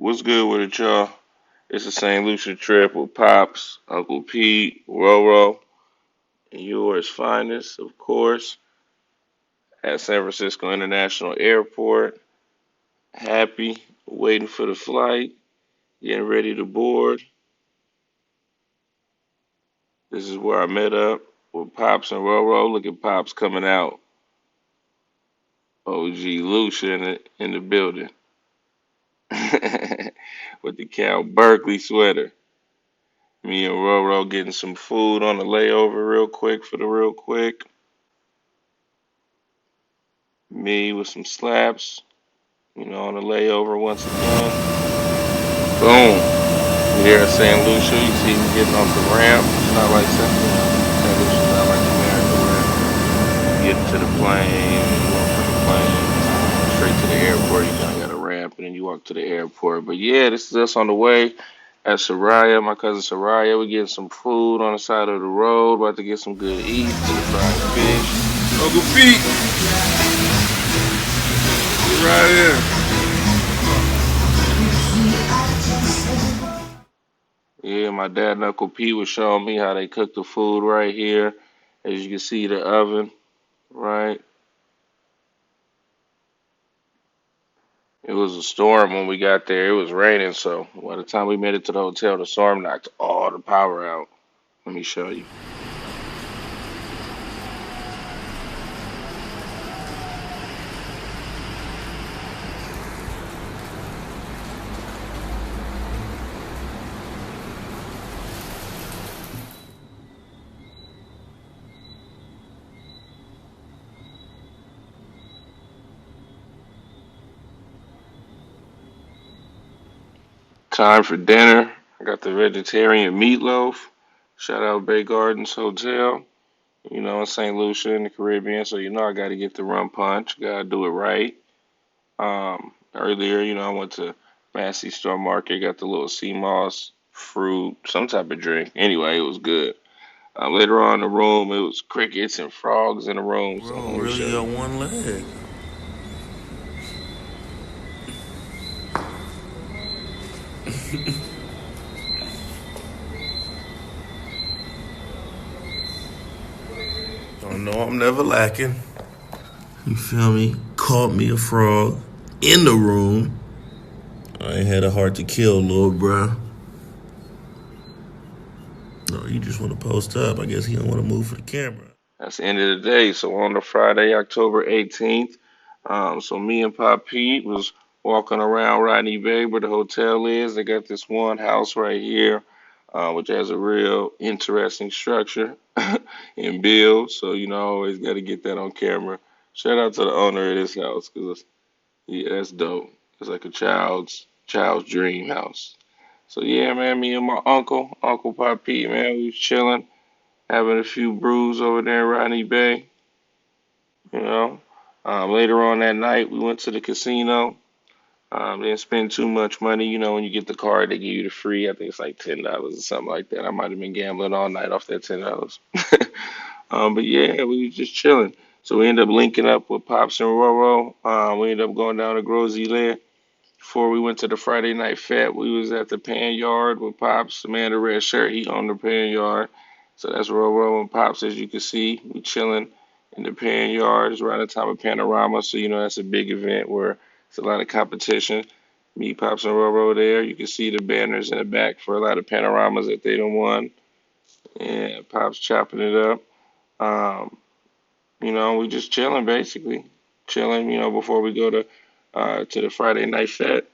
What's good with it, y'all? It's the St. Lucia trip with Pops, Uncle Pete, Roro, and yours finest, of course, at San Francisco International Airport. Happy, waiting for the flight, getting ready to board. This is where I met up with Pops and Roro. Look at Pops coming out. OG Lucia in the building. With the Cal Berkeley sweater. Me and Roro getting some food on the layover real quick for the real quick. Me with some slaps, on the layover once again. Boom. Here at St. Lucia, you see me getting off the ramp. It's not like St. Lucia's not like America where you get into the plane, you walk from the plane straight to the airport. You kind of got a ramp, and then you walk to the airport. But yeah, this is us on the way at Sariah, my cousin Sariah. We getting some food on the side of the road. About to get some good eats, some fried fish. Uncle Pete, right here. Yeah, my dad and Uncle Pete was showing me how they cook the food right here. As you can see, the oven, right? It was a storm when we got there. It was raining, so by the time we made it to the hotel, the storm knocked all the power out. Let me show you. Time for dinner. I got the vegetarian meatloaf. Shout out Bay Gardens Hotel. In St. Lucia in the Caribbean, so I got to get the rum punch. Got to do it right. Earlier, I went to Massey Store Market, got the little sea moss fruit, some type of drink. Anyway, it was good. Later on in the room, it was crickets and frogs in the room. So Bro, let me show really got you. one leg. Oh no, I'm never lacking. You feel me? Caught me a frog in the room. I ain't had a heart to kill, little bro. No, you just want to post up. I guess he don't want to move for the camera. That's the end of the day. So on the Friday, October 18th, so me and Pop Pete was walking around Rodney Bay where the hotel is. They got this one house right here, which has a real interesting structure and build. So always got to get that on camera. Shout out to the owner of this house because yeah, that's dope. It's like a child's dream house. So yeah, man, me and my Uncle Pop Pete, man, we was chilling, having a few brews over there in Rodney Bay. You know. Later on that night, we went to the casino. Didn't spend too much money. When you get the card, they give you the free. I think it's like $10 or something like that. I might have been gambling all night off that $10. But yeah, we was just chilling. So we ended up linking up with Pops and Roro. We ended up going down to Grozy Lair. Before we went to the Friday night fete, we was at the Pan Yard with Pops, the man in the red shirt. He owned the Pan Yard. So that's Roro and Pops, as you can see. We chilling in the Pan Yard. It's around the time of Panorama, so that's a big event where it's a lot of competition. Me, Pops, and Roro there. You can see the banners in the back for a lot of panoramas that they done won. And Pops chopping it up. Um, we just chilling basically. Chilling, before we go to the Friday night fete.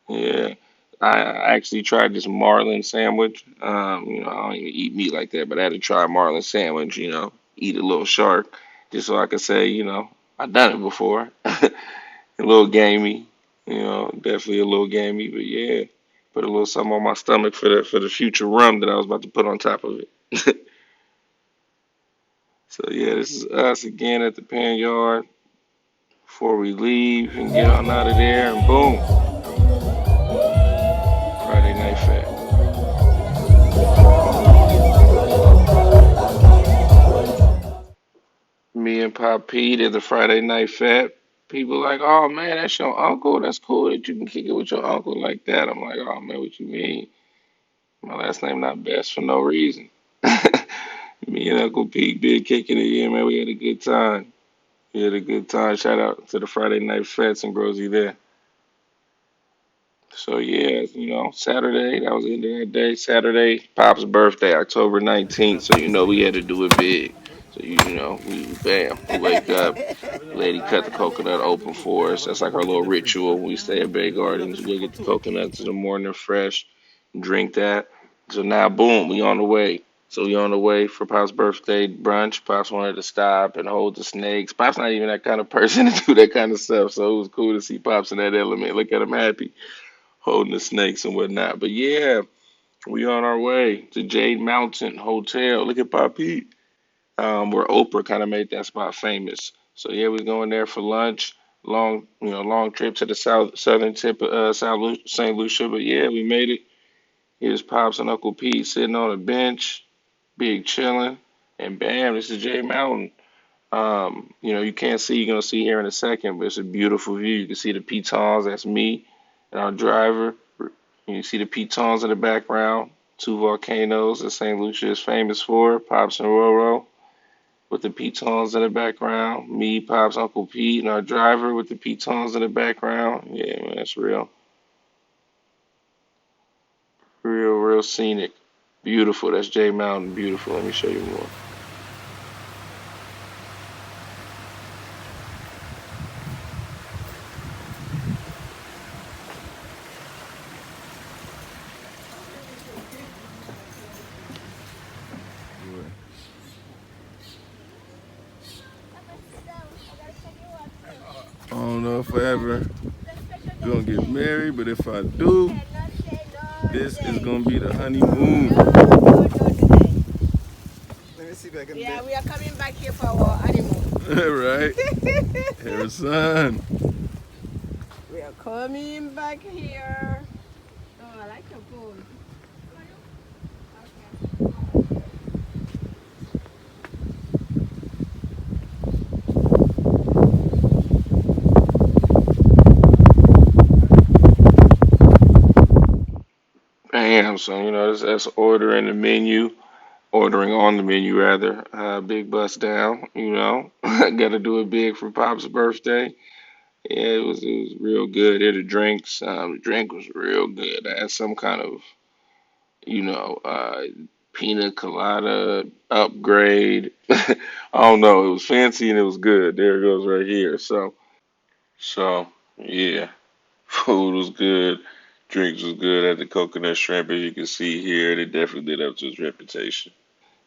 Yeah. I actually tried this marlin sandwich. I don't even eat meat like that, but I had to try a marlin sandwich, eat a little shark, just so I could say, I done it before. A little gamey, definitely a little gamey, but yeah, put a little something on my stomach for the future rum that I was about to put on top of it. So yeah, this is us again at the Pan Yard before we leave and get on out of there, and boom, Friday night fete. Me and Pop P did the Friday night fete. People like, oh man, that's your uncle. That's cool that you can kick it with your uncle like that. I'm like, oh man, what you mean? My last name not Best for no reason. Me and Uncle Pete did kicking it, yeah, man. We had a good time. We had a good time. Shout out to the Friday Night Fets and Grozy there. So yeah, Saturday, that was the end of that day. Saturday, Pop's birthday, October 19th. So we had to do it big. So we bam, we wake up, lady cut the coconut open for us. That's like our little ritual. We stay at Bay Gardens. We go get the coconuts in the morning fresh, drink that. So now, boom, we on the way. So we on the way for Pop's birthday brunch. Pops wanted to stop and hold the snakes. Pop's not even that kind of person to do that kind of stuff. So it was cool to see Pops in that element. Look at him happy holding the snakes and whatnot. But yeah, we on our way to Jade Mountain Hotel. Look at Papi, where Oprah kind of made that spot famous. So yeah, we going there for lunch. Long trip to the southern tip of St. Lucia. But yeah, we made it. Here's Pops and Uncle Pete sitting on a bench, big chilling, and bam, this is Jade Mountain. You can't see, you're gonna see here in a second, but it's a beautiful view. You can see the pitons, that's me and our driver. You see the pitons in the background, two volcanoes that St. Lucia is famous for, Pops and Roro with the pitons in the background. Me, Pops, Uncle Pete, and our driver with the pitons in the background. Yeah, man, that's real. Real scenic. Beautiful. That's J Mountain. Beautiful. Let me show you more. I don't know if I ever gonna get married, but if I do, this is gonna be the honeymoon. Let me see if I can. Yeah, we are coming back here for our honeymoon. Right? Her son. We are coming back here. Oh, I like your phone. Bam. So, that's ordering the menu, ordering on the menu rather. Big bust down, Got to do it big for Pop's birthday. Yeah, it was real good. There the drinks. The drink was real good. I had some kind of, you know, uh, pina colada upgrade. I don't know. It was fancy and it was good. There it goes right here. So yeah, food was good. Drinks was good at the coconut shrimp, as you can see here. They definitely did up to its reputation.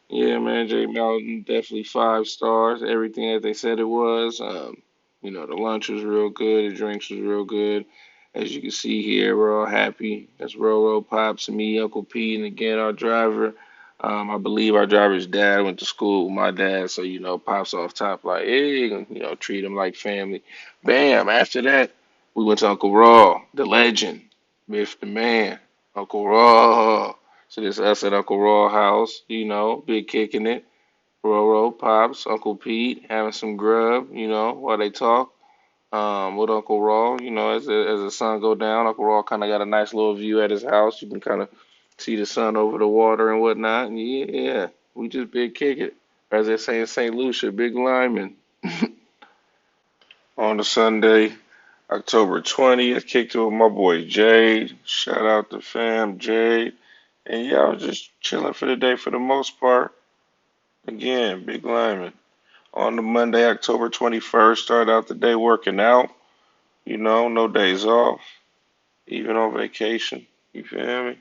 Yeah, man, Jay Mountain definitely 5 stars. Everything that they said it was. The lunch was real good. The drinks was real good. As you can see here, we're all happy. That's Roro, Pops, and me, Uncle P, and again our driver. I believe our driver's dad went to school with my dad, so Pops off top like, hey, treat him like family. Bam. After that, we went to Uncle Raw, the legend, Biff the man, Uncle Raw. So this us at Uncle Raw house, big kicking it. Roro, Pops, Uncle Pete, having some grub, while they talk. With Uncle Raw, as the sun go down, Uncle Raw kind of got a nice little view at his house. You can kind of see the sun over the water and whatnot. And yeah, we just big kick it. As they say in St. Lucia, big lineman. On the Sunday, October 20th, kicked it with my boy Jade. Shout out to fam Jade. And yeah, I was just chilling for the day for the most part. Again, big lineman. On the Monday, October 21st, started out the day working out. No days off, even on vacation. You feel me?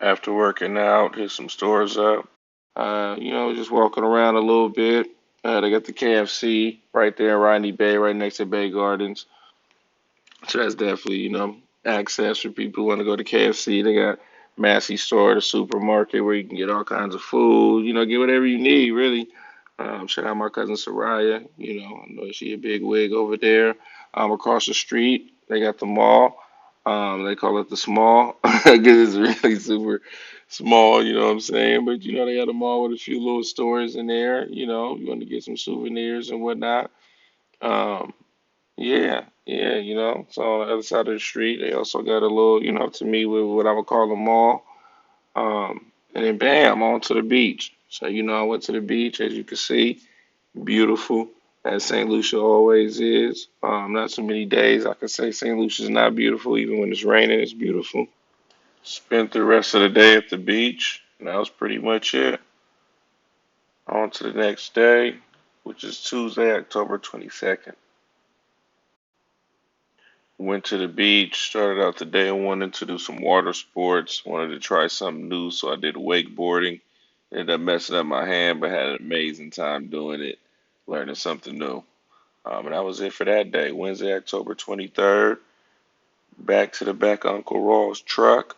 After working out, hit some stores up. Just walking around a little bit. They got the KFC right there in Rodney Bay, right next to Bay Gardens. So that's definitely, access for people who want to go to KFC. They got Massey store, the supermarket where you can get all kinds of food, get whatever you need, really. Shout out my cousin Sariah. I know she a big wig over there. Across the street, they got the mall. They call it the small because it's really super small, you know what I'm saying? But, they got a mall with a few little stores in there, you want to get some souvenirs and whatnot. Um, Yeah, yeah, it's on the other side of the street. They also got a little, to me, with what I would call a mall. And then bam, on to the beach. So, I went to the beach, as you can see, beautiful, as St. Lucia always is. Not so many days I could say St. Lucia's not beautiful, even when it's raining, it's beautiful. Spent the rest of the day at the beach, and that was pretty much it. On to the next day, which is Tuesday, October 22nd. Went to the beach, started out the day wanting to do some water sports, wanted to try something new, so I did wakeboarding. Ended up messing up my hand, but had an amazing time doing it, learning something new. And that was it for that day. Wednesday, October 23rd, back to the back of Uncle Raw's truck,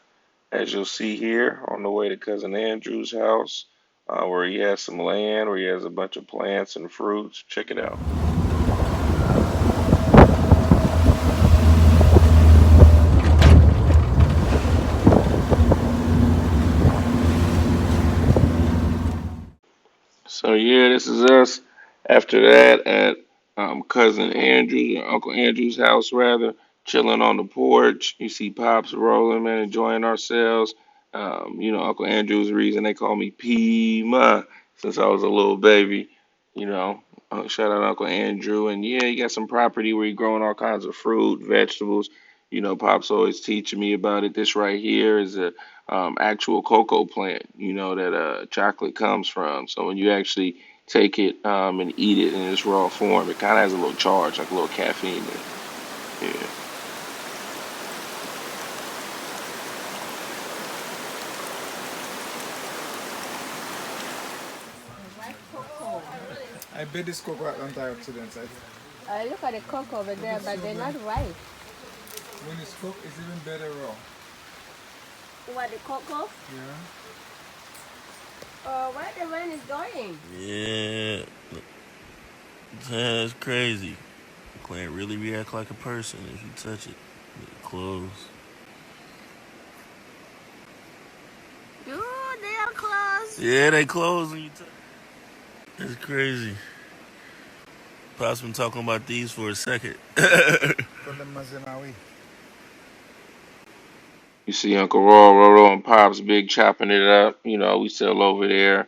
as you'll see here, on the way to Cousin Andrew's house, where he has some land, where he has a bunch of plants and fruits. Check it out. So yeah, this is us. After that, at cousin Andrew's or Uncle Andrew's house, rather, chilling on the porch. You see pops rolling, man, enjoying ourselves. Uncle Andrew's the reason they call me Pima since I was a little baby. You know, shout out Uncle Andrew, and yeah, he got some property where he growing all kinds of fruit, vegetables. Pops always teaching me about it. This right here is a actual cocoa plant, that chocolate comes from. So when you actually take it and eat it in its raw form, it kind of has a little charge, like a little caffeine in it. Yeah. White cocoa. I bet this cocoa antioxidants. Look at the cocoa over there, but they're not ripe. When it's cooked, it's even better raw. What, the cocoa? Yeah. Where the rain is going? Yeah, that's crazy. Can't really react like a person if you touch it. Close. Dude, they are closed. Yeah, they close when you touch. That's crazy. Pop's been talking about these for a second. From the Mazinawi. You see Uncle Roro, and Pops big chopping it up. We still over there,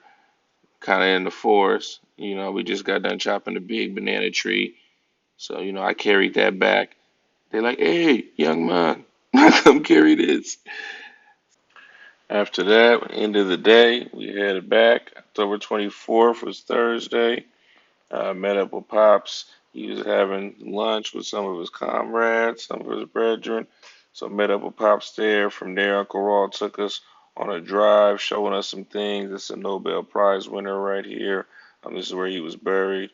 kind of in the forest. We just got done chopping the big banana tree. So, I carried that back. They're like, hey, young man, come carry this. After that, end of the day, we headed back. October 24th was Thursday. Met up with Pops. He was having lunch with some of his comrades, some of his brethren. So met up with Pops there. From there, Uncle Raw took us on a drive, showing us some things. This is a Nobel Prize winner right here. This is where he was buried.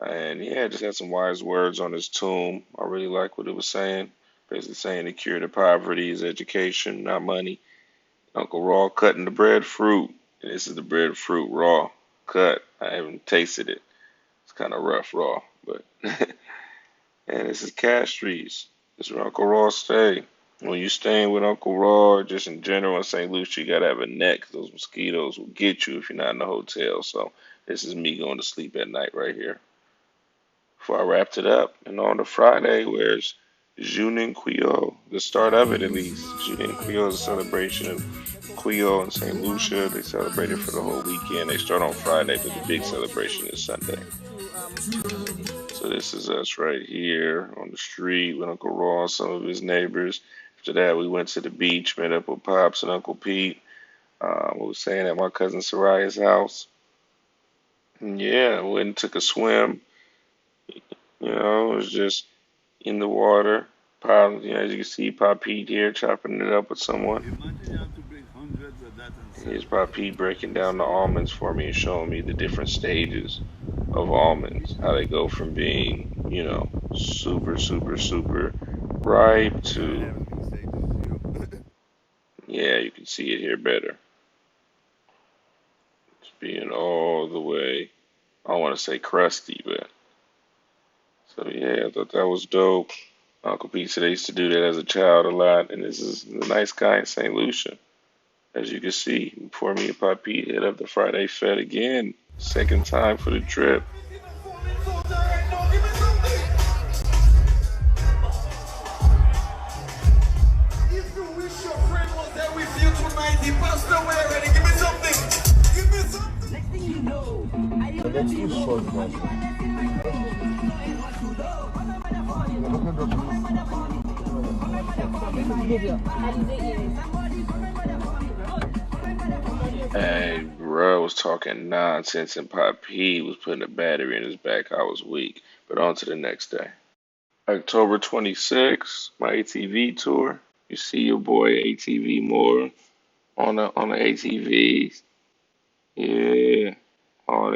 And yeah, just had some wise words on his tomb. I really like what it was saying. Basically saying the cure to poverty is education, not money. Uncle Raw cutting the breadfruit. And this is the breadfruit raw cut. I haven't tasted it. It's kind of rough raw, but and this is cash trees. This is where Uncle Raw stay. When you staying with Uncle Raw, or just in general in St. Lucia, you gotta have a net 'cause those mosquitoes will get you if you're not in the hotel. So this is me going to sleep at night right here. Before I wrapped it up, and on the Friday, where's Junin Quiot, the start of it at least. Junin Quiot is a celebration of Quiot in St. Lucia. They celebrate it for the whole weekend. They start on Friday, but the big celebration is Sunday. So this is us right here on the street with Uncle Raw and some of his neighbors. After that, we went to the beach, met up with Pops and Uncle Pete. We was staying at my cousin Sariah's house. And yeah, went and took a swim. It was just in the water. Pop, as you can see, Pop Pete here chopping it up with someone. Imagine you have to bring hundreds of that and Here's sell. Pop Pete breaking down the almonds for me and showing me the different stages of almonds, how they go from being, super, super, super ripe to, yeah, you can see it here better. It's being all the way, I don't want to say crusty, but so yeah, I thought that was dope. Uncle Pete said I used to do that as a child a lot, and this is a nice guy in St. Lucia. As you can see, before me and Pop Pete hit up the Friday Fed again, second time for the trip. He passed away already. Give me something. Give me something. Next thing you know, let's do short Hey, bro was talking nonsense and Pop P was putting a battery in his back. I was weak. But on to the next day. October 26th, my ATV tour. You see your boy ATV more on the ATVs. Yeah, all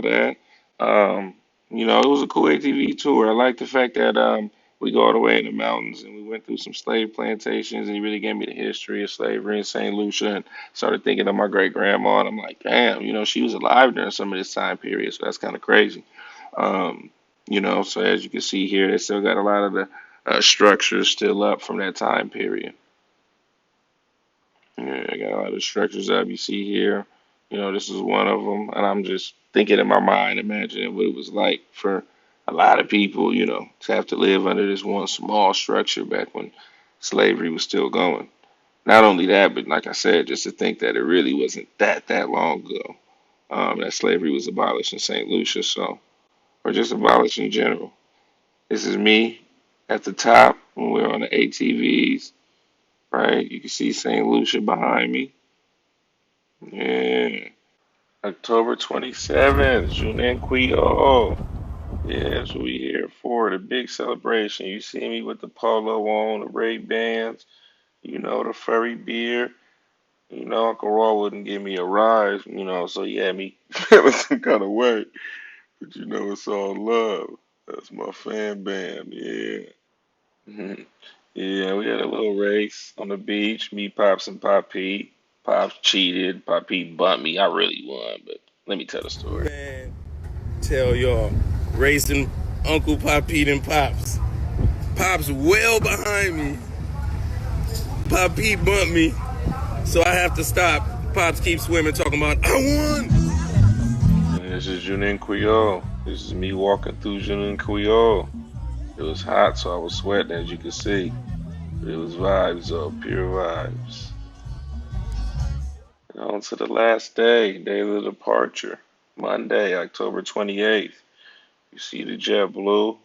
that. Um, it was a cool ATV tour. I like the fact that we go all the way in the mountains and we went through some slave plantations and he really gave me the history of slavery in St. Lucia and started thinking of my great grandma and I'm like, damn, she was alive during some of this time period, so that's kind of crazy. Um, so as you can see here, they still got a lot of the structures still up from that time period. Yeah, I got a lot of structures up you see here. This is one of them, and I'm just thinking in my mind, imagining what it was like for a lot of people, to have to live under this one small structure back when slavery was still going. Not only that, but like I said, just to think that it really wasn't that long ago that slavery was abolished in St. Lucia, so or just abolished in general. This is me at the top when we were on the ATVs, right? You can see St. Lucia behind me. Yeah. October 27th, Junenquio. Yeah, that's what we here for. The big celebration. You see me with the polo on, the Ray Bans, the furry beard. Uncle Raw wouldn't give me a ride, so he had me feeling some kind of way. But it's all love. That's my fan band, yeah. Mhm. Yeah, we had a little race on the beach. Me, Pops, and Pop Pete. Pops cheated. Pop Pete bumped me. I really won, but let me tell the story. Man, tell y'all, racing Uncle Pop Pete and Pops. Pops well behind me. Pop Pete bumped me, so I have to stop. Pops keeps swimming, talking about, I won! And this is Junin Quiol. This is me walking through Junin Quiol. It was hot, so I was sweating, as you can see. But it was vibes, though, pure vibes. And on to the last day, day of the departure. Monday, October 28th. You see the jet blue.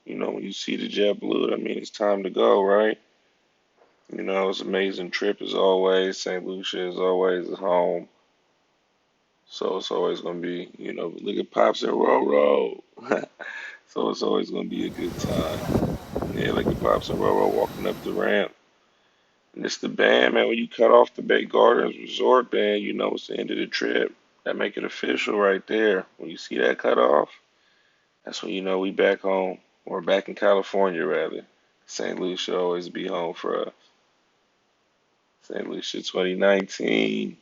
When you see the jet blue, that means it's time to go, right? It's an amazing trip as always. St. Lucia is always home. So it's always going to be, look at Pops and Roro. So it's always going to be a good time. Yeah, look at Pops and Roro walking up the ramp. And it's the band, man. When you cut off the Bay Gardens Resort band, it's the end of the trip. That make it official right there. When you see that cut off, that's when we back home. Or back in California, rather. St. Lucia always be home for us. St. Lucia 2019.